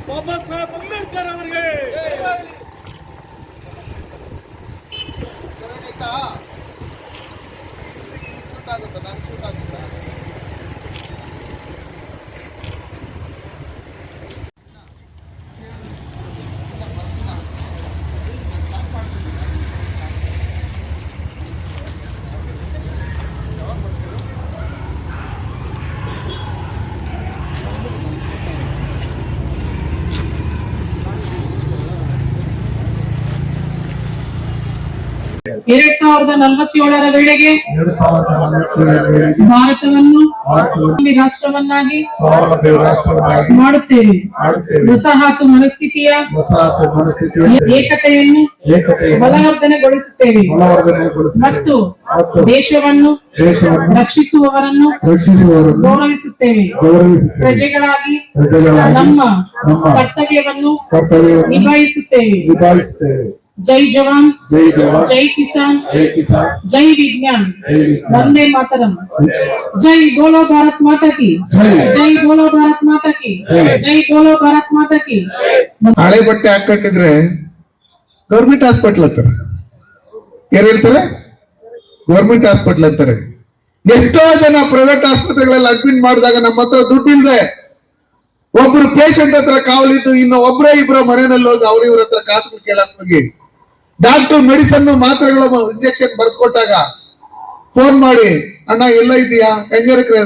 ಬಾಬಾ ಸಾಹೇಬ್ ಅಂಬೇಡ್ಕರ್ ಅವರಿಗೆ ಎರಡ್ ಸಾವಿರದ 47ರ ವೇಳೆಗೆ ಭಾರತವನ್ನು ರಾಷ್ಟ್ರವನ್ನಾಗಿ ಮಾಡುತ್ತೇವೆ. ವಸಾಹತು ಮನಸ್ಥಿತಿಯ ಏಕತೆಯನ್ನು ಬಲವರ್ಧನೆಗೊಳಿಸುತ್ತೇವೆ ಮತ್ತು ದೇಶವನ್ನು ರಕ್ಷಿಸುವವರನ್ನು ಗೌರವಿಸುತ್ತೇವೆ. ಪ್ರಜೆಗಳಾಗಿ ನಮ್ಮ ಕರ್ತವ್ಯವನ್ನು ನಿಭಾಯಿಸುತ್ತೇವೆ. ಜೈ ಜವಾನ್, ಜೈ ಕಿಸಾನ್, ಜೈ ವಿಜ್ಞಾನ್, ವಂದೇ ಮಾತರಂ. ಜೈ ಬೋಲೋ ಭಾರತ್ ಮಾತಾ ಕಿ, ಜೈ ಬೋಲೋ ಭಾರತ್ ಮಾತಾ ಕಿ, ಜೈ ಬೋಲೋ ಭಾರತ್ ಮಾತಾ ಕಿ. ಹಳೆ ಬಟ್ಟೆ ಹಾಕೊಂಡಿದ್ರೆ ಗೌರ್ಮೆಂಟ್ ಹಾಸ್ಪಿಟಲ್ ಅಂತಾರೆ. ಏನ್ ಹೇಳ್ತಾರೆ? ಗೌರ್ಮೆಂಟ್ ಹಾಸ್ಪಿಟಲ್ ಅಂತಾರೆ. ಎಷ್ಟೋ ಜನ ಪ್ರೈವೇಟ್ ಆಸ್ಪತ್ರೆಗಳಲ್ಲಿ ಅಡ್ಮಿಟ್ ಮಾಡಿದಾಗ ನಮ್ಮ ಹತ್ರ ದುಡ್ಡಿಲ್ದೆ ಒಬ್ರು ಪೇಷಂಟ್ ಹತ್ರ ಕಾವಲಿದ್ದು ಇನ್ನು ಒಬ್ರೇ ಇಬ್ರ ಮನೆಯಲ್ಲಿ ಹೋಗಿ ಅವ್ರ ಹತ್ರ ಕಾಸು ಕೇಳಕ್ ಹೋಗಿ ಡಾಕ್ಟರ್ ಮೆಡಿಸನ್ ಮಾತ್ರೆಗಳು ಇಂಜೆಕ್ಷನ್ ಬರ್ಕೊಟ್ಟಾಗ ಫೋನ್ ಮಾಡಿ, ಅಣ್ಣ ಎಲ್ಲ ಇದೆಯಾ, ಹೆಂಗಿರ್ಕ್ರೆ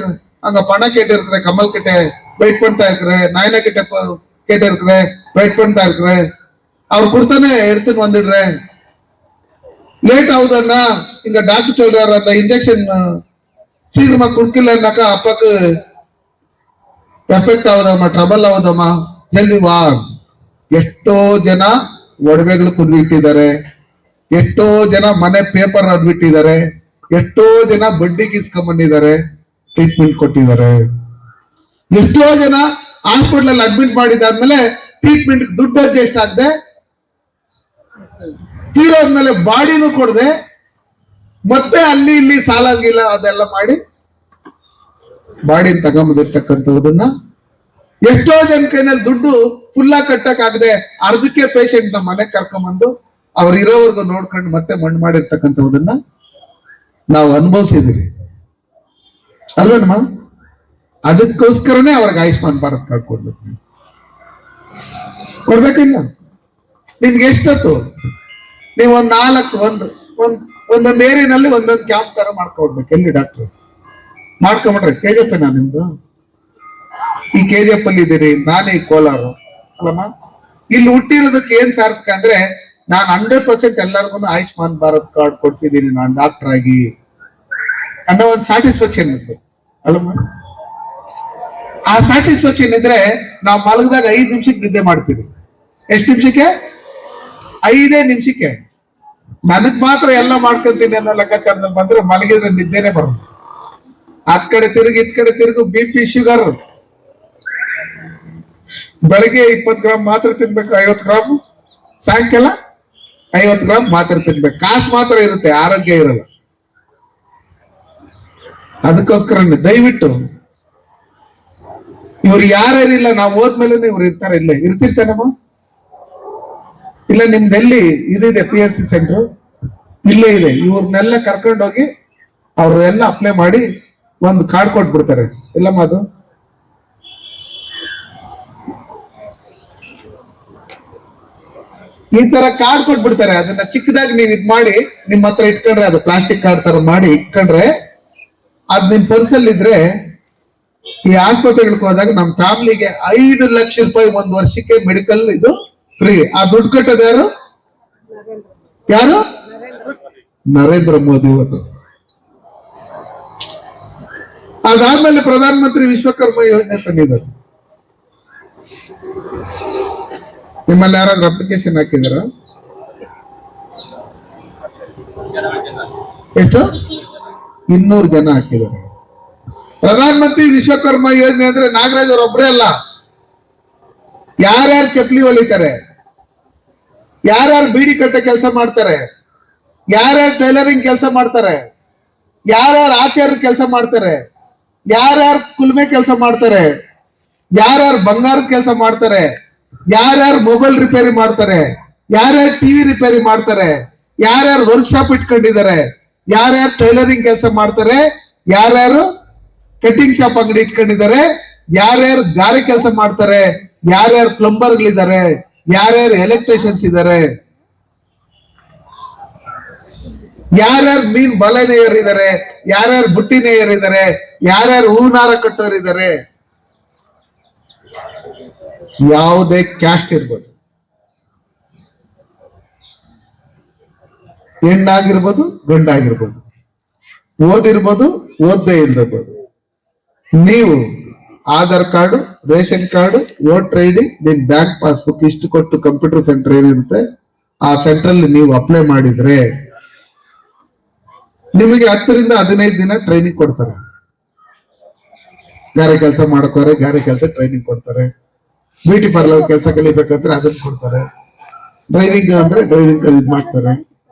அங்க பண கேட்டு இருக்கிறேன், கமல் கிட்ட வெயிட் பண்ணிட்டா இருக்கிறேன், நாயனா கிட்ட கேட்டு இருக்கிறேன், வெயிட் பண்ணிட்டா இருக்கிறேன், அவர் கொடுத்தானே எடுத்துன்னு வந்துடுறேன். லேட் ஆகுதுன்னா இங்க டாக்டர் சொல்றாரு அந்த இன்ஜெக்ஷன் சீக்கிரமா குடுக்கலன்னாக்கா அப்பாக்கு ಎಫೆಕ್ಟ್ ಆಗುದಮ್ಮ, ಟ್ರಬಲ್ ಆಗುದಮ್ಮ, ಜಲ್ದಿ ವಾ. ಎಷ್ಟೋ ಜನ ಒಡವೆಗಳು ಕುಂದಿಟ್ಟಿದ್ದಾರೆ, ಎಷ್ಟೋ ಜನ ಮನೆ ಪೇಪರ್ ಅಡ್ಬಿಟ್ಟಿದ್ದಾರೆ, ಎಷ್ಟೋ ಜನ ಬಡ್ಡಿಗೆ ಇಸ್ಕೊಂಡ್ಬಂದಿದ್ದಾರೆ, ಟ್ರೀಟ್ಮೆಂಟ್ ಕೊಟ್ಟಿದ್ದಾರೆ. ಎಷ್ಟೋ ಜನ ಹಾಸ್ಪಿಟಲ್ ಅಲ್ಲಿ ಅಡ್ಮಿಟ್ ಮಾಡಿದಾದ್ಮೇಲೆ ಟ್ರೀಟ್ಮೆಂಟ್ ದುಡ್ಡು ಅಡ್ಜಸ್ಟ್ ಆಗದೆ ತೀರೋದ್ಮೇಲೆ ಬಾಡಿನೂ ಕೊಡದೆ ಮತ್ತೆ ಅಲ್ಲಿ ಇಲ್ಲಿ ಸಾಲ ಗೀಲ ಅದೆಲ್ಲ ಮಾಡಿ ಬಾಡಿ ತಗೊಂಬಂದಿರ್ತಕ್ಕಂಥದನ್ನ ಎಷ್ಟೋ ಜನ ಕೈನಲ್ಲಿ ದುಡ್ಡು ಫುಲ್ಲ ಕಟ್ಟಕ್ ಆಗದೆ ಅರ್ಧಕ್ಕೆ ಪೇಷಂಟ್ ನ ಮನೆಗೆ ಕರ್ಕೊಂಡ್ಬಂದು ಅವ್ರು ಇರೋವರೆಗೂ ನೋಡ್ಕೊಂಡು ಮತ್ತೆ ಮಣ್ಣು ಮಾಡಿರ್ತಕ್ಕಂಥದನ್ನ ನಾವು ಅನುಭವಿಸಿದೀವಿ ಅಲ್ವೇನಮ್ಮ? ಅದಕ್ಕೋಸ್ಕರನೇ ಅವ್ರಿಗೆ ಆಯುಷ್ಮಾನ್ ಭಾರತ್ ಕಾರ್ಡ್ ಕೊಡ್ಬೇಕು. ಕೊಡ್ಬೇಕಿಲ್ಲ? ನಿಮ್ಗೆ ಎಷ್ಟೊತ್ತು ನೀವು ಒಂದೊಂದು ಏರಿಯಾನಲ್ಲಿ ಒಂದೊಂದು ಕ್ಯಾಂಪ್ ತರ ಮಾಡ್ಕೊಡ್ಬೇಕು. ಎಲ್ಲಿ ಡಾಕ್ಟರ್ ಮಾಡ್ಕೊಂಬಿಟ್ರೆ KGF ನಾ ನಿಮ್ದು? ಈ KGF ಅಲ್ಲಿ ಇದ್ದೀರಿ, ನಾನೇ ಕೋಲಾರ ಅಲ್ಲಮ್ಮ. ಇಲ್ಲಿ ಹುಟ್ಟಿರೋದಕ್ಕೆ ಏನ್ ಸಾರ್ಥಕ ಅಂದ್ರೆ ನಾನು 100% ಎಲ್ಲರಿಗೂ ಆಯುಷ್ಮಾನ್ ಭಾರತ್ ಕಾರ್ಡ್ ಕೊಡ್ತಿದ್ದೀನಿ ನಾನು ಡಾಕ್ಟರ್ ಆಗಿ ಅನ್ನೋ ಒಂದು ಸ್ಯಾಟಿಸ್ಫ್ಯಾಕ್ಷನ್ ಇತ್ತು ಅಲ್ಲಮ್ಮ. ಆ ಸ್ಯಾಟಿಸ್ಫ್ಯಾಕ್ಷನ್ ಇದ್ರೆ ನಾವು ಮಲಗಿದಾಗ 5 ನಿಮಿಷಕ್ಕೆ ನಿದ್ದೆ ಮಾಡ್ತೀವಿ. ಎಷ್ಟು ನಿಮಿಷಕ್ಕೆ? 5 ನಿಮಿಷಕ್ಕೆ. ನನಗ್ ಮಾತ್ರ ಎಲ್ಲ ಮಾಡ್ಕೊಂತೀನಿ ಅನ್ನೋ ಲೆಕ್ಕಾಚಾರದಲ್ಲಿ ಬಂದ್ರೆ ಮಲಗಿದ್ರೆ ನಿದ್ದೆನೆ ಬರೋದು. ಆ ಕಡೆ ತಿರುಗಿ ಇದ್ ಕಡೆ ತಿರುಗು, BP ಶುಗರ್. ಬೆಳಗ್ಗೆ 20 ಗ್ರಾಮ್ ಮಾತ್ರ ತಿನ್ಬೇಕು, 50 ಗ್ರಾಮ್ ಸಾಯಂಕಾಲ 50 ಗ್ರಾಮ್ ಮಾತ್ರ ತಿನ್ಬೇಕು. ಕಾಸು ಮಾತ್ರ ಇರುತ್ತೆ, ಆರೋಗ್ಯ ಇರಲ್ಲ. ಅದಕ್ಕೋಸ್ಕರ ದಯವಿಟ್ಟು ಇವ್ರು ಯಾರ್ಯಾರಿಲ್ಲ ನಾವು ಹೋದ್ಮೇಲೆ ಇವ್ರು ಇರ್ತಾರೆ, ಇಲ್ಲೇ ಇರ್ತಿರ್ತಾನಮ್ಮ. ಇಲ್ಲ ನಿಮ್ದೆಲ್ಲಿ ಇದಿದೆ PHC ಸೆಂಟರ್ ಇಲ್ಲೇ ಇದೆ. ಇವ್ರನ್ನೆಲ್ಲ ಕರ್ಕೊಂಡೋಗಿ ಅವ್ರೆಲ್ಲ ಅಪ್ಲೈ ಮಾಡಿ ಒಂದು ಕಾರ್ಡ್ ಕೊಟ್ಬಿಡ್ತಾರೆ. ಇಲ್ಲಮ್ಮ ಅದು ಈ ತರ ಕಾರ್ಡ್ ಕೊಟ್ಬಿಡ್ತಾರೆ. ಅದನ್ನ ಚಿಕ್ಕದಾಗಿ ನೀವು ಇದ್ ಮಾಡಿ ನಿಮ್ ಹತ್ರ ಇಟ್ಕೊಂಡ್ರೆ, ಅದು ಪ್ಲಾಸ್ಟಿಕ್ ಕಾರ್ಡ್ ತರ ಮಾಡಿ ಇಟ್ಕೊಂಡ್ರೆ ಅದ್ ನಿಮ್ ಪರ್ಸಲ್ಲಿ ಇದ್ರೆ ಈ ಆಸ್ಪತ್ರೆಗಳಿಗೆ ಹೋದಾಗ ನಮ್ ಫ್ಯಾಮಿಲಿಗೆ 5 ಲಕ್ಷ ರೂಪಾಯಿ ಒಂದು ವರ್ಷಕ್ಕೆ ಮೆಡಿಕಲ್ ಇದು ಫ್ರೀ. ಆ ದುಡ್ಡು ಕಟ್ಟೋದು ಯಾರು? ಯಾರು? ನರೇಂದ್ರ ಮೋದಿ ಅವರು. ಅದಾದ್ಮೇಲೆ ಪ್ರಧಾನ ಮಂತ್ರಿ ವಿಶ್ವಕರ್ಮ ಯೋಜನೆ ತಂದಿದ್ದಾರೆ. ನಿಮ್ಮಲ್ಲಿ ಯಾರಾದ್ರೂ ಅಪ್ಲಿಕೇಶನ್ ಹಾಕಿದಾರ? ಎಷ್ಟು? 200 ಜನ ಹಾಕಿದ್ದಾರೆ. ಪ್ರಧಾನ ಮಂತ್ರಿ ವಿಶ್ವಕರ್ಮ ಯೋಜನೆ ಅಂದ್ರೆ ನಾಗರಾಜ್ ಅವ್ರ ಒಬ್ಬರೇ ಅಲ್ಲ, ಯಾರ್ಯಾರು ಚಪ್ಲಿ ಹೊಲಿತಾರೆ, ಯಾರ್ಯಾರು ಬೀಡಿ ಕಟ್ಟೆ ಕೆಲಸ ಮಾಡ್ತಾರೆ, ಯಾರ್ಯಾರು ಟೈಲರಿಂಗ್ ಕೆಲಸ ಮಾಡ್ತಾರೆ, ಯಾರ್ಯಾರು ಆಚಾರ್ಯ ಕೆಲಸ ಮಾಡ್ತಾರೆ, ಯಾರ್ಯಾರು ಕುಲ್ಮೆ ಕೆಲಸ ಮಾಡ್ತಾರೆ, ಯಾರ್ಯಾರು ಬಂಗಾರದ ಕೆಲಸ ಮಾಡ್ತಾರೆ, ಯಾರ್ಯಾರು ಮೊಬೈಲ್ ರಿಪೇರಿ ಮಾಡ್ತಾರೆ, ಯಾರ್ಯಾರು ಟಿವಿ ರಿಪೇರಿ ಮಾಡ್ತಾರೆ, ಯಾರ್ಯಾರು ವರ್ಕ್ಶಾಪ್ ಇಟ್ಕೊಂಡಿದ್ದಾರೆ, ಯಾರ್ಯಾರು ಟೈಲರಿಂಗ್ ಕೆಲಸ ಮಾಡ್ತಾರೆ, ಯಾರ್ಯಾರು ಕಟಿಂಗ್ ಶಾಪ್ ಅಂಗಡಿ ಇಟ್ಕೊಂಡಿದ್ದಾರೆ, ಯಾರ್ಯಾರು ಗಾರೆ ಕೆಲಸ ಮಾಡ್ತಾರೆ, ಯಾರ್ಯಾರು ಪ್ಲಂಬರ್ಗಳಿದ್ದಾರೆ, ಯಾರ್ಯಾರು ಎಲೆಕ್ಟ್ರಿಷಿಯನ್ಸ್ ಇದ್ದಾರೆ, ಯಾರ್ಯಾರು ಮೀನ್ ಬಲೆ ನೇಯರಿದ್ದಾರೆ, ಯಾರ್ಯಾರು ಬುಟ್ಟಿ ನೇಯರಿದ್ದಾರೆ, ಯಾರ್ಯಾರು ಹೂನಾರ ಕಟ್ಟೋರಿದ್ದಾರೆ, ಯಾವುದೇ ಕ್ಯಾಸ್ಟ್ ಇರ್ಬೋದು, ಹೆಣ್ಣಾಗಿರ್ಬೋದು ಗಂಡಾಗಿರ್ಬೋದು, ಓದಿರ್ಬೋದು ಓದ್ದೇ ಇರ್ಬೋದು, ನೀವು Aadhaar card, ration card, voter I D, ನಿಮ್ ಬ್ಯಾಂಕ್ ಪಾಸ್ಬುಕ್ ಇಷ್ಟು ಕೊಟ್ಟು ಕಂಪ್ಯೂಟರ್ ಸೆಂಟರ್ ಏನಿರುತ್ತೆ ಆ ಸೆಂಟರ್ ಅಲ್ಲಿ ನೀವು ಅಪ್ಲೈ ಮಾಡಿದ್ರೆ ನಿಮಗೆ 10 ರಿಂದ 15 ದಿನ ಟ್ರೈನಿಂಗ್ ಕೊಡ್ತಾರೆ. ಗಾರೆ ಕೆಲಸ ಮಾಡ್ಕೋರೆ ಗಾರೆ ಕೆಲಸ ಟ್ರೈನಿಂಗ್ ಕೊಡ್ತಾರೆ. ಬ್ಯೂಟಿ ಪಾರ್ಲರ್ ಕೆಲಸ ಕಲಿಬೇಕಂದ್ರೆ ಅದನ್ನ ಕೊಡ್ತಾರೆ. ಡ್ರೈವಿಂಗ್ ಅಂದ್ರೆ ಡ್ರೈವಿಂಗ್ ಇದು ಮಾಡ್ತಾರೆ.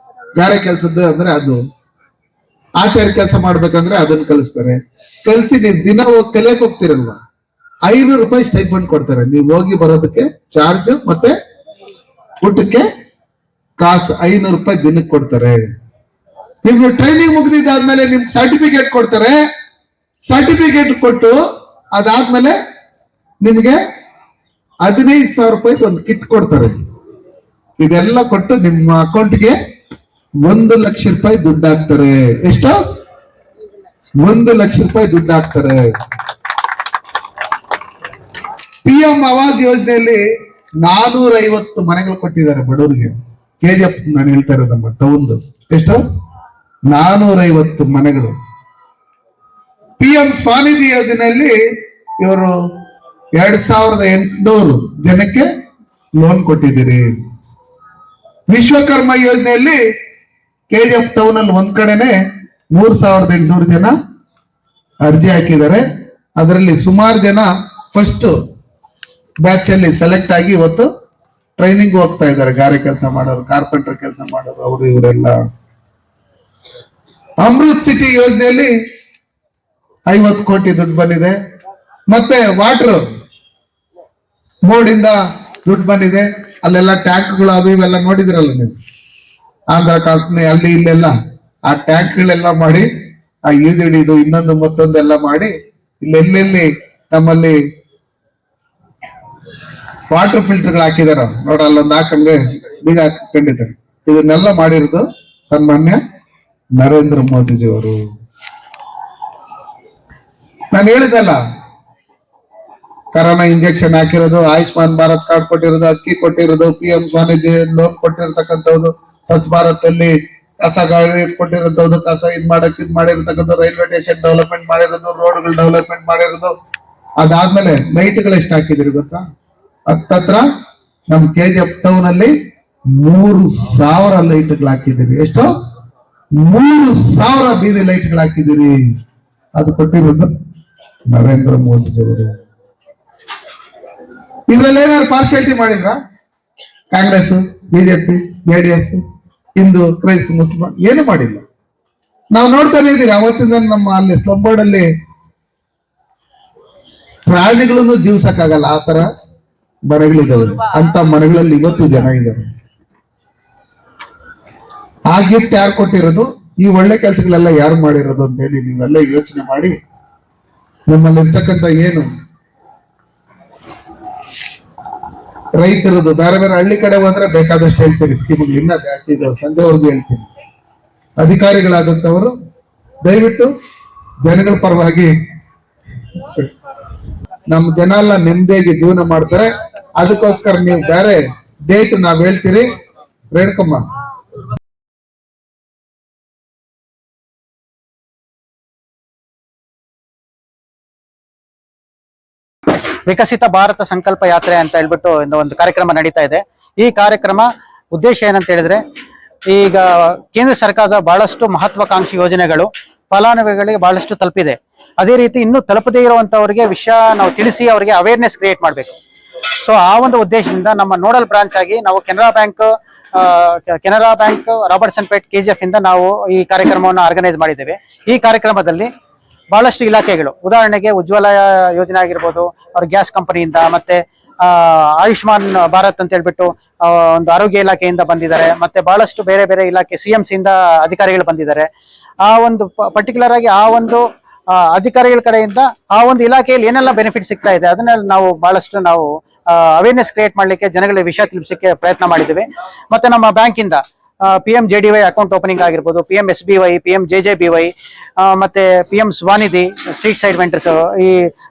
ಗಾರೆ ಕೆಲಸದ್ದು ಅಂದ್ರೆ ಅದು. ಆಚಾರ್ಯ ಕೆಲಸ ಮಾಡ್ಬೇಕಂದ್ರೆ ಅದನ್ನ ಕಲಿಸ್ತಾರೆ. ಕಲಿಸಿ ನೀವು ದಿನ ಕಲಿಯಕ್ ಹೋಗ್ತಿರಲ್ವಾ, 500 ರೂಪಾಯಿ ಸ್ಟೈಪಂಡ್ ಕೊಡ್ತಾರೆ. ನೀವು ಹೋಗಿ ಬರೋದಕ್ಕೆ ಚಾರ್ಜ್ ಮತ್ತೆ ಊಟಕ್ಕೆ ಕಾಸು 500 ರೂಪಾಯಿ ದಿನಕ್ಕೆ ಕೊಡ್ತಾರೆ. ನಿಮ್ಗೆ ಟ್ರೈನಿಂಗ್ ಮುಗಿದಿದ್ದಾದ್ಮೇಲೆ ನಿಮ್ಗೆ ಸರ್ಟಿಫಿಕೇಟ್ ಕೊಡ್ತಾರೆ. ಸರ್ಟಿಫಿಕೇಟ್ ಕೊಟ್ಟು ಅದಾದ್ಮೇಲೆ ನಿಮ್ಗೆ 15,000 ರೂಪಾಯಿ ಒಂದು ಕಿಟ್ ಕೊಡ್ತಾರೆ. ಇದೆಲ್ಲ ಕೊಟ್ಟು ನಿಮ್ಮ ಅಕೌಂಟ್ಗೆ 1 ಲಕ್ಷ ರೂಪಾಯಿ ದುಡ್ಡು ಹಾಕ್ತಾರೆ. ಎಷ್ಟು? 1 ಲಕ್ಷ ರೂಪಾಯಿ ದುಡ್ಡು ಹಾಕ್ತಾರೆ. PM ಆವಾಸ್ ಯೋಜನೆಯಲ್ಲಿ 450 ಮನೆಗಳು ಕೊಟ್ಟಿದ್ದಾರೆ ಬಡವರಿಗೆ. KGF ನಾನು ಹೇಳ್ತಾ ಇರೋದಮ್ಮ ಟೌನ್ದು. ಎಷ್ಟು? 450 ಮನೆಗಳು. PM ಸ್ವಾನಿಧಿ ಯೋಜನೆಯಲ್ಲಿ ಇವರು 2800 ಜನಕ್ಕೆ ಲೋನ್ ಕೊಟ್ಟಿದ್ದೀರಿ. ವಿಶ್ವಕರ್ಮ ಯೋಜನೆಯಲ್ಲಿ KGF ಟೌನ್ ಅಲ್ಲಿ ಒಂದ್ ಕಡೆನೆ 3800 ಜನ ಅರ್ಜಿ ಹಾಕಿದ್ದಾರೆ. ಅದರಲ್ಲಿ ಸುಮಾರು ಜನ ಫಸ್ಟ್ ಬ್ಯಾಚ್ ಅಲ್ಲಿ ಸೆಲೆಕ್ಟ್ ಆಗಿ ಇವತ್ತು ಟ್ರೈನಿಂಗ್ ಹೋಗ್ತಾ ಇದ್ದಾರೆ. ಗಾರೆ ಕೆಲಸ ಮಾಡೋರು, ಕಾರ್ಪೆಂಟರ್ ಕೆಲಸ ಮಾಡೋರು, ಅವರು ಇವರೆಲ್ಲ. ಅಮೃತ್ ಸಿಟಿ ಯೋಜನೆಯಲ್ಲಿ 50 ಕೋಟಿ ದುಡ್ಡು ಬಂದಿದೆ. ಮತ್ತೆ ವಾಟರ್ ಬೋರ್ಡ್ ಇಂದ ದುಡ್ಡು ಬಂದಿದೆ. ಅಲ್ಲೆಲ್ಲ ಟ್ಯಾಂಕ್ಗಳು ಅದು ಇವೆಲ್ಲ ನೋಡಿದಿರಲ್ಲ ನೀವು, ಆಂಧ್ರ ಕಾಲ್ಪನೆ ಅಲ್ಲಿ ಇಲ್ಲೆಲ್ಲ ಆ ಟ್ಯಾಂಕ್ಗಳೆಲ್ಲ ಮಾಡಿ ಆ ಈದಿಡಿದು ಇನ್ನೊಂದು ಮತ್ತೊಂದೆಲ್ಲ ಮಾಡಿ ಇಲ್ಲೆಲ್ಲೆಲ್ಲಿ ನಮ್ಮಲ್ಲಿ ವಾಟರ್ ಫಿಲ್ಟರ್ಗಳು ಹಾಕಿದಾರ ನೋಡ, ಅಲ್ಲೊಂದು ಹಾಕಂಗೆ ಬೀಗ ಹಾಕೊಂಡಿದ್ದಾರೆ. ಇದನ್ನೆಲ್ಲ ಮಾಡಿರೋದು ಸನ್ಮಾನ್ಯ ನರೇಂದ್ರ ಮೋದಿಜಿ ಅವರು. ನಾನು ಹೇಳಿದಲ್ಲ, ಕರೋನಾ ಇಂಜೆಕ್ಷನ್ ಹಾಕಿರೋದು, ಆಯುಷ್ಮಾನ್ ಭಾರತ್ ಕಾರ್ಡ್ ಕೊಟ್ಟಿರೋದು, ಅಕ್ಕಿ ಕೊಟ್ಟಿರೋದು, PM ಸ್ವಾನಿಧಿ ಲೋನ್ ಕೊಟ್ಟಿರತಕ್ಕಂಥದ್ದು, ಸ್ವಚ್ಛ ಭಾರತ್ ಅಲ್ಲಿ ಕಸ ಗಾಳಿ ಕೊಟ್ಟಿರೋದು, ಕಸ ಇದ್ ಮಾಡಿರ್ತಕ್ಕಂಥ, ರೈಲ್ವೆ ಸ್ಟೇಷನ್ ಡೆವಲಪ್ಮೆಂಟ್ ಮಾಡಿರೋದು, ರೋಡ್ಗಳು ಡೆವಲಪ್ಮೆಂಟ್ ಮಾಡಿರೋದು. ಅದಾದ್ಮೇಲೆ ಲೈಟ್ಗಳು ಎಷ್ಟು ಹಾಕಿದಿರಿ ಗೊತ್ತಾ? ಹತ್ತತ್ರ ನಮ್ KGF ಟೌನ್ ಅಲ್ಲಿ 3,000 ಲೈಟ್ಗಳು ಹಾಕಿದ್ದೀರಿ. ಎಷ್ಟು? 3,000 ಬೀದಿ ಲೈಟ್ಗಳು ಹಾಕಿದ್ದೀರಿ. ಅದು ಕೊಟ್ಟಿರೋದು ನರೇಂದ್ರ ಮೋದಿ ಅವರು. ಇದ್ರಲ್ಲಿ ಏನಾದ್ರು ಪಾರ್ಶಿಯಾಲಿಟಿ ಮಾಡಿದ್ರ? ಕಾಂಗ್ರೆಸ್, BJP, JDS, ಹಿಂದೂ, ಕ್ರೈಸ್ತ, ಮುಸ್ಲಿಂ ಏನು ಮಾಡಿಲ್ಲ. ನಾವು ನೋಡ್ತಾನೆ ಇದ್ದೀರಿ. ಅವತ್ತಿಂದ ನಮ್ಮ ಅಲ್ಲಿ ಸ್ಲಮ್ ಬೋರ್ಡ್ ಅಲ್ಲಿ ಪ್ರಾಣಿಗಳನ್ನು ಜೀವಿಸಕ್ಕಾಗಲ್ಲ, ಆ ತರ ಮನೆಗಳಿದ್ದಾವೆ. ಅಂತ ಮನೆಗಳಲ್ಲಿ ಇವತ್ತು ಜನ ಇದ್ದಾರೆ. ಆ ಗಿಫ್ಟ್ ಯಾರು ಕೊಟ್ಟಿರೋದು? ಈ ಒಳ್ಳೆ ಕೆಲಸಗಳೆಲ್ಲ ಯಾರು ಮಾಡಿರೋದು ಅಂತ ಹೇಳಿ ನೀವೆಲ್ಲ ಯೋಚನೆ ಮಾಡಿ ನಮ್ಮಲ್ಲಿ ಇರ್ತಕ್ಕಂಥ ಏನು ರೈತರದು ಬೇರೆ ಬೇರೆ ಹಳ್ಳಿ ಕಡೆ ಹೋದ್ರೆ ಬೇಕಾದಷ್ಟು ಹೇಳ್ತೀರಿ, ಸ್ಕೀಮ್ಗಳು ಇನ್ನ ಜಾಸ್ತಿ ಇದಾವೆ, ಸಂಜೆವರೆಗೂ ಹೇಳ್ತೀನಿ. ಅಧಿಕಾರಿಗಳಾದಂಥವರು ದಯವಿಟ್ಟು ಜನಗಳ ಪರವಾಗಿ ನಮ್ಮ ಜನ ಎಲ್ಲ ನೆಮ್ಮದಿಯಾಗಿ ಜೀವನ ಮಾಡ್ತಾರೆ. ಅದಕ್ಕೋಸ್ಕರ ನೀವು ಬೇರೆ ಡೇಟ್ ನಾವ್ ಹೇಳ್ತೀರಿ. ರೇಣುಕಮ್ಮ, ವಿಕಸಿತ ಭಾರತ ಸಂಕಲ್ಪ ಯಾತ್ರೆ ಅಂತ ಹೇಳ್ಬಿಟ್ಟು ಒಂದು ಕಾರ್ಯಕ್ರಮ ನಡೀತಾ ಇದೆ. ಈ ಕಾರ್ಯಕ್ರಮ ಉದ್ದೇಶ ಏನಂತ ಹೇಳಿದ್ರೆ, ಈಗ ಕೇಂದ್ರ ಸರ್ಕಾರದ ಬಹಳಷ್ಟು ಮಹತ್ವಾಕಾಂಕ್ಷಿ ಯೋಜನೆಗಳು ಫಲಾನುಭವಿಗಳಿಗೆ ಬಹಳಷ್ಟು ತಲುಪಿದೆ. ಅದೇ ರೀತಿ ಇನ್ನೂ ತಲುಪದೇ ಇರುವಂತವರಿಗೆ ವಿಷಯ ನಾವು ತಿಳಿಸಿ ಅವರಿಗೆ ಅವೇರ್ನೆಸ್ ಕ್ರಿಯೇಟ್ ಮಾಡಬೇಕು. ಸೊ ಆ ಒಂದು ಉದ್ದೇಶದಿಂದ ನಮ್ಮ ನೋಡಲ್ ಬ್ರಾಂಚ್ ಆಗಿ ನಾವು Canara bank Robertson plate KGF ಇಂದ ನಾವು ಈ ಕಾರ್ಯಕ್ರಮವನ್ನು ಆರ್ಗನೈಸ್ ಮಾಡಿದ್ದೇವೆ. ಈ ಕಾರ್ಯಕ್ರಮದಲ್ಲಿ ಬಹಳಷ್ಟು ಇಲಾಖೆಗಳು, ಉದಾಹರಣೆಗೆ ಉಜ್ವಲ ಯೋಜನೆ ಆಗಿರ್ಬೋದು, ಅವ್ರ ಗ್ಯಾಸ್ ಕಂಪನಿಯಿಂದ, ಮತ್ತೆ ಆಯುಷ್ಮಾನ್ ಭಾರತ್ ಅಂತ ಹೇಳ್ಬಿಟ್ಟು ಒಂದು ಆರೋಗ್ಯ ಇಲಾಖೆಯಿಂದ ಬಂದಿದ್ದಾರೆ, ಮತ್ತೆ ಬಹಳಷ್ಟು ಬೇರೆ ಬೇರೆ ಇಲಾಖೆ CMC ಇಂದ ಅಧಿಕಾರಿಗಳು ಬಂದಿದ್ದಾರೆ. ಆ ಒಂದು ಪರ್ಟಿಕ್ಯುಲರ್ ಆಗಿ ಆ ಒಂದು ಅಧಿಕಾರಿಗಳ ಕಡೆಯಿಂದ ಆ ಒಂದು ಇಲಾಖೆಯಲ್ಲಿ ಏನೆಲ್ಲ ಬೆನಿಫಿಟ್ ಸಿಗ್ತಾ ಇದೆ ಅದನ್ನೆಲ್ಲ ನಾವು ಬಹಳಷ್ಟು ನಾವು ಅವೇರ್ನೆಸ್ ಕ್ರಿಯೇಟ್ ಮಾಡ್ಲಿಕ್ಕೆ ಜನಗಳಿಗೆ ವಿಷಯ ತಿಳಿಸಲಿಕ್ಕೆ ಪ್ರಯತ್ನ ಮಾಡಿದ್ದೇವೆ. ಮತ್ತೆ ನಮ್ಮ ಬ್ಯಾಂಕಿಂದ PMJDY ಅಕೌಂಟ್ ಓಪನಿಂಗ್ ಆಗಿರ್ಬೋದು, PMSBY, PMJJBY, ಮತ್ತೆ PM SVANidhi, street side vendors, ಈ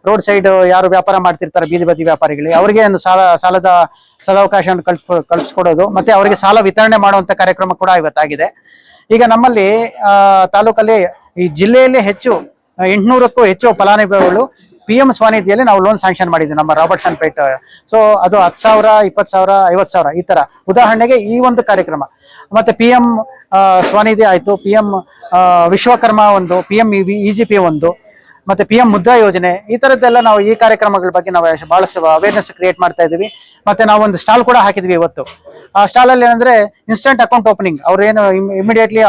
ರೋಡ್ ಸೈಡ್ ಯಾರು ವ್ಯಾಪಾರ ಮಾಡ್ತಿರ್ತಾರೆ ಬೀದಿ ಬದಿ ವ್ಯಾಪಾರಿಗಳಿಗೆ ಅವರಿಗೆ ಒಂದು ಸಾಲದ ಸದಾವಕಾಶವನ್ನು ಕಲ್ಪಿಸ್ಕೊಡೋದು, ಮತ್ತೆ ಅವರಿಗೆ ಸಾಲ ವಿತರಣೆ ಮಾಡುವಂತ ಕಾರ್ಯಕ್ರಮ ಕೂಡ ಇವತ್ತಾಗಿದೆ. ಈಗ ನಮ್ಮಲ್ಲಿ ತಾಲೂಕಲ್ಲಿ ಈ ಜಿಲ್ಲೆಯಲ್ಲಿ 800ಕ್ಕೂ ಹೆಚ್ಚು ಫಲಾನುಭವಿಗಳು PM ಸ್ವಾನಿಧಿಯಲ್ಲಿ ನಾವು ಲೋನ್ ಸ್ಯಾಂಕ್ಷನ್ ಮಾಡಿದ್ವಿ ನಮ್ಮ ರಾಬರ್ಟ್ಸನ್ ಪೇಟ್. ಸೊ ಅದು 10,000, 20,000, 50,000 ಈ ತರ ಉದಾಹರಣೆಗೆ ಈ ಒಂದು ಕಾರ್ಯಕ್ರಮ. ಮತ್ತೆ PM ಸ್ವಾನಿಧಿ ಆಯ್ತು, PM ವಿಶ್ವಕರ್ಮ ಒಂದು, PM EGP ಒಂದು, ಮತ್ತೆ PM ಮುದ್ರಾ ಯೋಜನೆ, ಈ ತರದ್ದೆಲ್ಲ ನಾವು ಈ ಕಾರ್ಯಕ್ರಮಗಳ ಬಗ್ಗೆ ನಾವು ಬಹಳಷ್ಟು ಅವೇರ್ನೆಸ್ ಕ್ರಿಯೇಟ್ ಮಾಡ್ತಾ ಇದೀವಿ. ಮತ್ತೆ ನಾವು ಒಂದು ಸ್ಟಾಲ್ ಕೂಡ ಹಾಕಿದ್ವಿ ಇವತ್ತು. ಆ ಸ್ಟಾಲ್ ಅಲ್ಲಿ ಏನಂದ್ರೆ ಇನ್ಸ್ಟೆಂಟ್ ಅಕೌಂಟ್ ಓಪನಿಂಗ್, ಅವ್ರೇನು ಇಮಿಡಿಯೇಟ್ಲಿ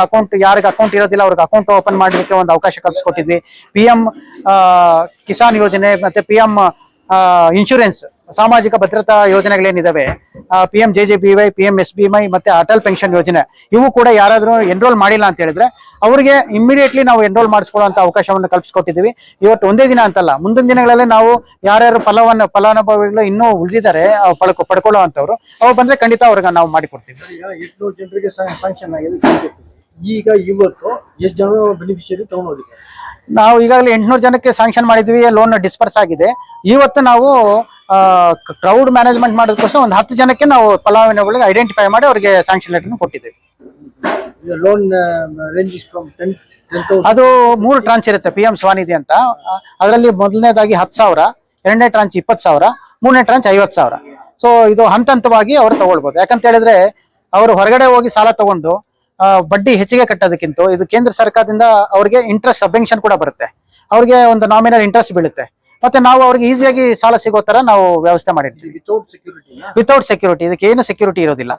ಯಾರಿಗೆ ಅಕೌಂಟ್ ಇರೋದಿಲ್ಲ ಅವ್ರಿಗೆ ಅಕೌಂಟ್ ಓಪನ್ ಮಾಡ್ಲಿಕ್ಕೆ ಒಂದು ಅವಕಾಶ ಕಲ್ಪಿಸ್ಕೊಟ್ಟಿದ್ವಿ. PM ಕಿಸಾನ್ ಯೋಜನೆ, ಮತ್ತೆ PM ಇನ್ಶೂರೆನ್ಸ್, ಸಾಮಾಜಿಕ ಭದ್ರತಾ ಯೋಜನೆಗಳೇನಿದಾವೆ, PMJJBY, PMSBY, ಮತ್ತೆ ಅಟಲ್ ಪೆನ್ಷನ್ ಯೋಜನೆ, ಇವು ಕೂಡ ಯಾರಾದ್ರೂ ಎನ್ರೋಲ್ ಮಾಡಿಲ್ಲ ಅಂತ ಹೇಳಿದ್ರೆ ಅವರಿಗೆ ಇಮಿಡಿಯೇಟ್ಲಿ ನಾವು ಎನ್ರೋಲ್ ಮಾಡಿಸ್ಕೊಳ್ಳುವಂತ ಅವಕಾಶವನ್ನು ಕಲ್ಪಿಸ್ಕೊಟ್ಟಿದ್ದೀವಿ. ಇವತ್ತು ಒಂದೇ ದಿನ ಅಂತಲ್ಲ, ಮುಂದಿನ ದಿನಗಳಲ್ಲಿ ನಾವು ಯಾರ್ಯಾರು ಫಲಾನುಭವಿಗಳು ಇನ್ನೂ ಉಳಿದಿದ್ದಾರೆ ಪಡ್ಕೊಳ್ಳೋ ಅಂತವ್ರು ಅವ್ರು ಬಂದ್ರೆ ಖಂಡಿತ ಅವ್ರಿಗೆ ನಾವು ಮಾಡಿಕೊಡ್ತೀವಿ. ಈಗ 800 ಜನರಿಗೆ ಸ್ಯಾಂಕ್ಷನ್ ಆಗಿದೆ. ಈಗ ಇವತ್ತು ಎಷ್ಟು ಜನ ಬೆನಿಫಿಷಿಯರಿ ತಗೊಂಡೋಗಿದ್ದಾರೆ? ನಾವು ಈಗಾಗಲೇ 800 ಜನಕ್ಕೆ ಸ್ಯಾಂಕ್ಷನ್ ಮಾಡಿದ್ವಿ, ಲೋನ್ ಡಿಸ್ಪರ್ಸ್ ಆಗಿದೆ. ಇವತ್ತು ನಾವು ಕ್ರೌಡ್ ಮ್ಯಾನೇಜ್ಮೆಂಟ್ ಮಾಡೋದಕ್ಕೋಸ್ಕರ ಒಂದು 10 ಜನಕ್ಕೆ ನಾವು ಫಲಾನುಭವಿಗಳಿಗೆ ಐಡೆಂಟಿಫೈ ಮಾಡಿ ಅವರಿಗೆ ಸ್ಯಾಂಕ್ಷನ್ ಲೆಟರ್ ಕೊಟ್ಟಿದ್ದೇವೆ. Loan ranges from 10,000. ಅದು 3 ಟ್ರಾಂಚ್ ಇರುತ್ತೆ PM ಸ್ವಾನಿಧಿ ಅಂತ. ಅದರಲ್ಲಿ ಮೊದಲನೇದಾಗಿ 10,000, ಎರಡನೇ ಟ್ರಾಂಚ್ 20,000, ಮೂರನೇ ಟ್ರಾಂಚ್ 50,000. ಸೊ ಇದು ಹಂತವಾಗಿ ಅವರು ತಗೊಳ್ಬಹುದು. ಯಾಕಂತ ಹೇಳಿದ್ರೆ ಅವರು ಹೊರಗಡೆ ಹೋಗಿ ಸಾಲ ತಗೊಂಡು ಬಡ್ಡಿ ಹೆಚ್ಚಿಗೆ ಕಟ್ಟೋದಕ್ಕಿಂತ ಇದು ಕೇಂದ್ರ ಸರ್ಕಾರದಿಂದ ಅವರಿಗೆ ಇಂಟ್ರೆಸ್ಟ್ ಸಬ್ವೆನ್ಷನ್ ಕೂಡ ಬರುತ್ತೆ, ಅವ್ರಿಗೆ ಒಂದು ನಾಮಿನಲ್ ಇಂಟ್ರೆಸ್ಟ್ ಬೀಳುತ್ತೆ. ಮತ್ತೆ ನಾವು ಅವ್ರಿಗೆ ಈಸಿಯಾಗಿ ಸಾಲ ಸಿಗೋ ತರ ನಾವು ವ್ಯವಸ್ಥೆ ಮಾಡಿರ್ತೀವಿ. ವಿತೌಟ್ ಸೆಕ್ಯೂರಿಟಿ, ಇದಕ್ಕೆ ಏನು ಸೆಕ್ಯೂರಿಟಿ ಇರೋದಿಲ್ಲ.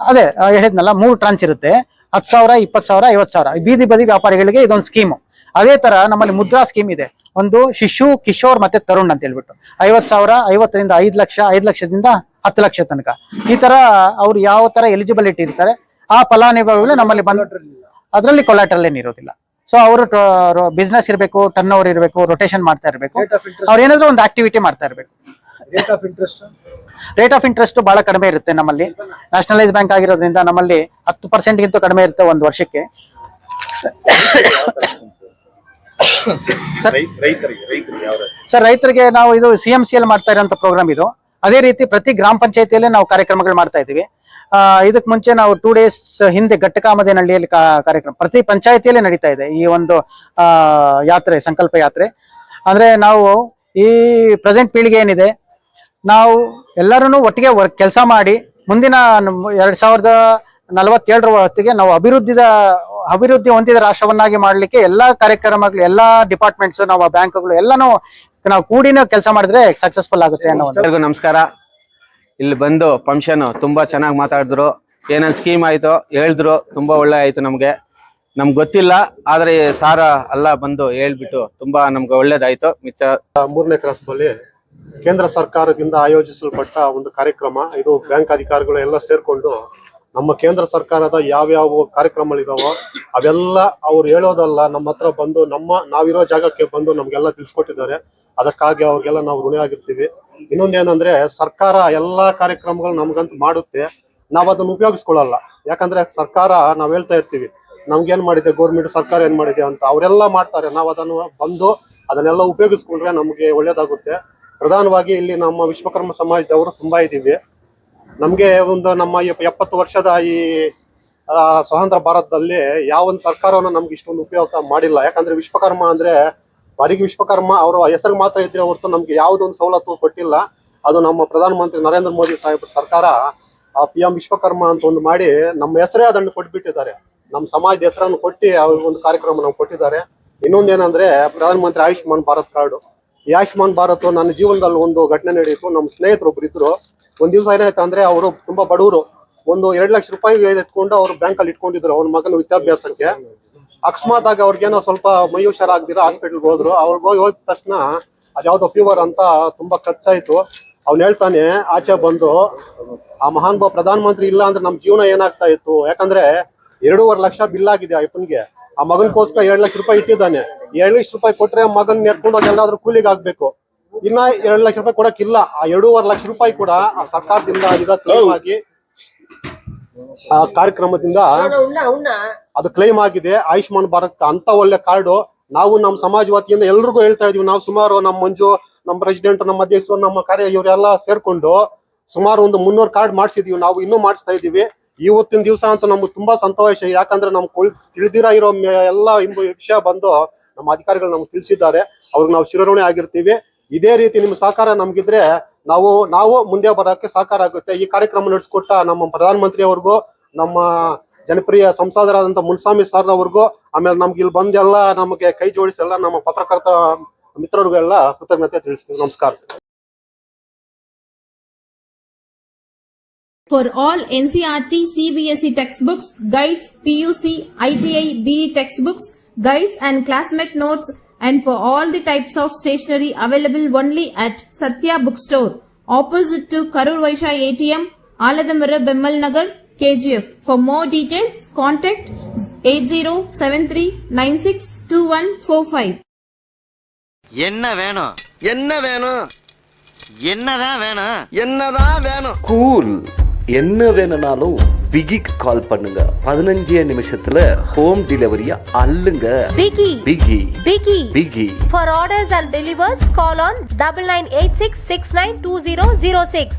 ಅದೇ ಹೇಳಿದ್ನಲ್ಲ, 3 ಟ್ರಾಂಚ್ ಇರುತ್ತೆ, 10,000, 20,000, 50,000 ಬೀದಿ ಬದಿ ವ್ಯಾಪಾರಿಗಳಿಗೆ ಇದೊಂದು ಸ್ಕೀಮು. ಅದೇ ತರ ನಮ್ಮಲ್ಲಿ ಮುದ್ರಾ ಸ್ಕೀಮ್ ಇದೆ, ಒಂದು ಶಿಶು, ಕಿಶೋರ್ ಮತ್ತೆ ತರುಣ್ ಅಂತ ಹೇಳ್ಬಿಟ್ಟು 50,000, 50ರಿಂದ 5 ಲಕ್ಷ, 5 ಲಕ್ಷದಿಂದ 10 ಲಕ್ಷ ತನಕ. ಈ ತರ ಅವ್ರು ಯಾವ ತರ ಎಲಿಜಿಬಿಲಿಟಿ ಇರ್ತಾರೆ ಆ ಫಲಾನುಭವಿಗಳು ನಮ್ಮಲ್ಲಿ ಬಂದ, ಅದರಲ್ಲಿ ಕೊಲಾಟ್ರಲ್ ಏನು ಇರೋದಿಲ್ಲ. ಸೊ ಅವರು ಬಿಸ್ನೆಸ್ ಇರಬೇಕು, ಟರ್ನ್ ಓವರ್ ಇರಬೇಕು, ರೊಟೇಷನ್ ಮಾಡ್ತಾ ಇರಬೇಕು, ಅವ್ರು ಏನಾದ್ರೂ ಒಂದು ಆಕ್ಟಿವಿಟಿ ಮಾಡ್ತಾ ಇರಬೇಕು. ರೇಟ್ ಆಫ್ ಇಂಟ್ರೆಸ್ಟ್ ಬಹಳ ಕಡಿಮೆ ಇರುತ್ತೆ ನಮ್ಮಲ್ಲಿ. ನ್ಯಾಷನಲೈಸ್ ಬ್ಯಾಂಕ್ ಆಗಿರೋದ್ರಿಂದ ನಮ್ಮಲ್ಲಿ 10%ಗಿಂತ ಕಡಿಮೆ ಇರುತ್ತೆ ಒಂದು ವರ್ಷಕ್ಕೆ. ಸರ್ ರೈತರಿಗೆ ನಾವು ಇದು CMCL ಮಾಡ್ತಾ ಇರೋಂಥ ಪ್ರೋಗ್ರಾಮ್ ಇದು. ಅದೇ ರೀತಿ ಪ್ರತಿ ಗ್ರಾಮ ಪಂಚಾಯತಿಯಲ್ಲೇ ನಾವು ಕಾರ್ಯಕ್ರಮಗಳು ಮಾಡ್ತಾ ಇದೀವಿ. ಇದಕ್ ಮುಂಚೆ ನಾವು 2 days ಹಿಂದೆ ಘಟ್ಟಕಾಮದೇನಹಳ್ಳಿಯಲ್ಲಿ ಕಾರ್ಯಕ್ರಮ ಪ್ರತಿ ಪಂಚಾಯತಿಯಲ್ಲೇ ನಡೀತಾ ಇದೆ ಈ ಒಂದು ಯಾತ್ರೆ, ಸಂಕಲ್ಪ ಯಾತ್ರೆ. ಅಂದ್ರೆ ನಾವು ಈ ಪ್ರೆಸೆಂಟ್ ಪೀಳಿಗೆ ಏನಿದೆ, ನಾವು ಎಲ್ಲರೂ ಒಟ್ಟಿಗೆ ಕೆಲಸ ಮಾಡಿ ಮುಂದಿನ 2047 ಹೊತ್ತಿಗೆ ನಾವು ಅಭಿವೃದ್ಧಿ ಹೊಂದಿದ ರಾಷ್ಟ್ರವನ್ನಾಗಿ ಮಾಡ್ಲಿಕ್ಕೆ ಎಲ್ಲಾ ಕಾರ್ಯಕ್ರಮಗಳು, ಎಲ್ಲಾ ಡಿಪಾರ್ಟ್ಮೆಂಟ್ಸ್, ನಾವು ಬ್ಯಾಂಕ್ಗಳು ಎಲ್ಲಾನು ನಾವು ಕೂಡಿನ ಕೆಲಸ ಮಾಡಿದ್ರೆ ಸಕ್ಸಸ್ಫುಲ್ ಆಗುತ್ತೆ ಅನ್ನೋ. ಎಲ್ಲರಿಗೂ ನಮಸ್ಕಾರ. ಇಲ್ಲಿ ಬಂದು ಫಂಕ್ಷನ್ ತುಂಬಾ ಚೆನ್ನಾಗಿ ಮಾತಾಡಿದ್ರು, ಏನೇನ್ ಸ್ಕೀಮ್ ಆಯ್ತು ಹೇಳಿದ್ರು, ತುಂಬಾ ಒಳ್ಳೆ ಆಯ್ತು. ನಮ್ಗೆ ಗೊತ್ತಿಲ್ಲ, ಆದ್ರೆ ಸಾರ ಎಲ್ಲ ಬಂದು ಹೇಳ್ಬಿಟ್ಟು ತುಂಬಾ ನಮ್ಗೆ ಒಳ್ಳೇದಾಯ್ತು. ಮಿಚ್ಚ 3ನೇ ಕ್ರಾಸ್ ಬಳಿ ಕೇಂದ್ರ ಸರ್ಕಾರದಿಂದ ಆಯೋಜಿಸಲ್ಪಟ್ಟ ಒಂದು ಕಾರ್ಯಕ್ರಮ ಇದು. ಬ್ಯಾಂಕ್ ಅಧಿಕಾರಿಗಳು ಎಲ್ಲ ಸೇರ್ಕೊಂಡು ನಮ್ಮ ಕೇಂದ್ರ ಸರ್ಕಾರದ ಯಾವ್ಯಾವ ಕಾರ್ಯಕ್ರಮಗಳಿದಾವೋ ಅವೆಲ್ಲ ಅವ್ರು ಹೇಳೋದಲ್ಲ, ನಮ್ಮ ಹತ್ರ ಬಂದು ನಾವಿರೋ ಜಾಗಕ್ಕೆ ಬಂದು ನಮ್ಗೆಲ್ಲ ತಿಳಿಸ್ಕೊಟ್ಟಿದ್ದಾರೆ. ಅದಕ್ಕಾಗಿ ಅವ್ರಿಗೆಲ್ಲ ನಾವು ಋಣಿ ಆಗಿರ್ತೀವಿ. ಇನ್ನೊಂದೇನಂದ್ರೆ, ಸರ್ಕಾರ ಎಲ್ಲಾ ಕಾರ್ಯಕ್ರಮಗಳು ನಮ್ಗಂತ ಮಾಡುತ್ತೆ, ನಾವ್ ಅದನ್ನ ಉಪಯೋಗಿಸ್ಕೊಳ್ಳಲ್ಲ. ಯಾಕಂದ್ರೆ ಸರ್ಕಾರ ನಾವ್ ಹೇಳ್ತಾ ಇರ್ತೀವಿ ನಮ್ಗೇನ್ ಮಾಡಿದೆ ಗೌರ್ಮೆಂಟ್, ಸರ್ಕಾರ ಏನ್ ಮಾಡಿದೆ ಅಂತ. ಅವರೆಲ್ಲ ಮಾಡ್ತಾರೆ, ನಾವ್ ಅದನ್ನೆಲ್ಲ ಉಪಯೋಗಿಸ್ಕೊಂಡ್ರೆ ನಮ್ಗೆ ಒಳ್ಳೇದಾಗುತ್ತೆ. ಪ್ರಧಾನವಾಗಿ ಇಲ್ಲಿ ನಮ್ಮ ವಿಶ್ವಕರ್ಮ ಸಮಾಜದವರು ತುಂಬಾ ಇದೀವಿ. ನಮ್ಗೆ ನಮ್ಮ 70 ವರ್ಷದ ಈ ಸ್ವತಂತ್ರ ಭಾರತದಲ್ಲಿ ಯಾವೊಂದು ಸರ್ಕಾರವನ್ನ ನಮ್ಗೆ ಇಷ್ಟೊಂದು ಉಪಯೋಗ ಮಾಡಿಲ್ಲ. ಯಾಕಂದ್ರೆ ವಿಶ್ವಕರ್ಮ ಅಂದ್ರೆ ಬರೀಗಿ ವಿಶ್ವಕರ್ಮ ಅವರ ಹೆಸರು ಮಾತ್ರ ಇದ್ರೆ ಹೊರತು ನಮ್ಗೆ ಯಾವುದೊಂದು ಸವಲತ್ತು ಕೊಟ್ಟಿಲ್ಲ. ಅದು ನಮ್ಮ ಪ್ರಧಾನಮಂತ್ರಿ ನರೇಂದ್ರ ಮೋದಿ ಸಾಹೇಬ್ರ ಸರ್ಕಾರ PM ವಿಶ್ವಕರ್ಮ ಅಂತ ಒಂದು ಮಾಡಿ ನಮ್ಮ ಹೆಸರೇ ಅದನ್ನು ಕೊಟ್ಬಿಟ್ಟಿದ್ದಾರೆ. ನಮ್ಮ ಸಮಾಜದ ಹೆಸರನ್ನು ಕೊಟ್ಟು ಅವ್ರಿಗೆ ಒಂದು ಕಾರ್ಯಕ್ರಮ ನಾವು ಕೊಟ್ಟಿದ್ದಾರೆ. ಇನ್ನೊಂದೇನಂದ್ರೆ, ಪ್ರಧಾನಮಂತ್ರಿ ಆಯುಷ್ಮಾನ್ ಭಾರತ್ ಕಾರ್ಡು ಈ ಆಯುಷ್ಮಾನ್ ಭಾರತ್ ನನ್ನ ಜೀವನದಲ್ಲಿ ಒಂದು ಘಟನೆ ನಡೆಯಿತು. ನಮ್ಮ ಸ್ನೇಹಿತರೊಬ್ರು ಇದ್ರು. ಒಂದ್ ದಿವಸ ಏನಾಯ್ತು ಅಂದ್ರೆ, ಅವರು ತುಂಬಾ ಬಡವರು, ಒಂದು 2 ಲಕ್ಷ ರೂಪಾಯಿ ಎತ್ಕೊಂಡು ಅವ್ರು ಬ್ಯಾಂಕ್ ಅಲ್ಲಿ ಇಟ್ಕೊಂಡಿದ್ರು ಅವ್ರ ಮಗನ ವಿದ್ಯಾಭ್ಯಾಸಕ್ಕೆ. ಅಕಸ್ಮಾತ್ ಆಗಿ ಅವ್ರಿಗೇನೋ ಸ್ವಲ್ಪ ಮೈ ಹುಷಾರಾಗ್ದಿರ ಹಾಸ್ಪಿಟಲ್ಗೆ ಹೋದ್ರು. ಅವ್ರಿಗೆ ಹೋದ ತಕ್ಷಣ ಅದ್ಯಾವ್ದೋ ಫೀವರ್ ಅಂತ ತುಂಬಾ ಖರ್ಚಾಯ್ತು. ಅವ್ನು ಹೇಳ್ತಾನೆ ಆಚೆ ಬಂದು, ಆ ಮಹಾನ್ ಭಾವ ಪ್ರಧಾನ ಮಂತ್ರಿ ಇಲ್ಲ ಅಂದ್ರೆ ನಮ್ ಜೀವನ ಏನಾಗ್ತಾ ಇತ್ತು. ಯಾಕಂದ್ರೆ 2.5 ಲಕ್ಷ ಬಿಲ್ ಆಗಿದೆ ಆ ಅಪ್ಪನ್ಗೆ. ಆ ಮಗನ್ಗೋಸ್ಕರ 2 ಲಕ್ಷ ರೂಪಾಯಿ ಇಟ್ಟಿದ್ದಾನೆ. 2 ಲಕ್ಷ ರೂಪಾಯಿ ಕೊಟ್ರೆ ಮಗನ್ ಎತ್ಕೊಂಡು ಹೋಗಿ ಎಲ್ಲಾದ್ರೂ ಕೂಲಿಗೆ ಆಗ್ಬೇಕು. ಇನ್ನ 2 ಲಕ್ಷ ರೂಪಾಯಿ ಕೊಡಕ್ಕಿಲ್ಲ. ಆ 2.5 ಲಕ್ಷ ರೂಪಾಯಿ ಕೂಡ ಆ ಸರ್ಕಾರದಿಂದ ಕ್ಲೈಮ್ ಆಗಿ, ಆ ಕಾರ್ಯಕ್ರಮದಿಂದ ಅದು ಕ್ಲೈಮ್ ಆಗಿದೆ. ಆಯುಷ್ಮಾನ್ ಭಾರತ್ ಅಂತ ಒಳ್ಳೆ ಕಾರ್ಡು. ನಾವು ನಮ್ಮ ಸಮಾಜ ವತಿಯಿಂದ ಎಲ್ರಿಗೂ ಹೇಳ್ತಾ ಇದೀವಿ. ನಾವು ಸುಮಾರು ನಮ್ಮ ಮಂಜು, ನಮ್ಮ ಪ್ರೆಸಿಡೆಂಟ್, ನಮ್ಮ ಅಧ್ಯಕ್ಷರು, ನಮ್ಮ ಕಾರ್ಯ ಇವರೆಲ್ಲ ಸೇರ್ಕೊಂಡು ಸುಮಾರು ಒಂದು 300 ಕಾರ್ಡ್ ಮಾಡಿಸಿದೀವಿ. ನಾವು ಇನ್ನೂ ಮಾಡಿಸ್ತಾ ಇದೀವಿ. ಇವತ್ತಿನ ದಿವಸ ಅಂತ ನಮ್ಗೆ ತುಂಬಾ ಸಂತೋಷ. ಯಾಕಂದ್ರೆ ನಮ್ಗೆ ತಿಳಿದಿರ ಇರೋ ಎಲ್ಲ ವಿಷಯ ಬಂದು ನಮ್ಮ ಅಧಿಕಾರಿಗಳು ನಮ್ಗೆ ತಿಳಿಸಿದ್ದಾರೆ. ಅವ್ರಿಗೆ ನಾವು ಶಿರೋಣಿ ಆಗಿರ್ತೀವಿ. ಇದೇ ರೀತಿ ನಿಮ್ಮ ಸಹಕಾರ ನಮ್ಗಿದ್ರೆ ನಾವು ಮುಂದೆ ಬರೋಕ್ಕೆ ಸಹಕಾರ ಆಗುತ್ತೆ. ಈ ಕಾರ್ಯಕ್ರಮ ನಡೆಸ್ಕೊಟ್ಟ ನಮ್ಮ ಪ್ರಧಾನ ಮಂತ್ರಿ ಅವ್ರಿಗೂ, ನಮ್ಮ ಜನಪ್ರಿಯ ಸಂಸದರಾದಂತ ಮುನ್ಸ್ವಾಮಿ ಸರ್ ಅವ್ರಿಗೂ, ಆಮೇಲೆ ನಮ್ಗೆ ಇಲ್ಲಿ ಬಂದೆಲ್ಲ ನಮಗೆ ಕೈ ಜೋಡಿಸಿ ಎಲ್ಲ ನಮ್ಮ ಪತ್ರಕರ್ತ ಮಿತ್ರರಿಗೆಲ್ಲ ಕೃತಜ್ಞತೆ ತಿಳಿಸ್ತೀವಿ. ನಮಸ್ಕಾರ. For all NCERT, CBSE textbooks, guides, PUC, ITI, BE textbooks, guides and classmate notes, and for all the types of stationery available only at Satya Bookstore, opposite to Karur Vaishya ATM, Aladamara, Bemmal Nagar, KGF. For more details, contact 8073962145. என்ன வேணும் என்னதான் வேணும் cool என்ன வேணும்னாலும் பிகிக்கு கால் பண்ணுங்க. 15 நிமிஷத்துல home டெலிவரியா அள்ளுங்க. பிகி. For orders and delivers, call on 9986692006.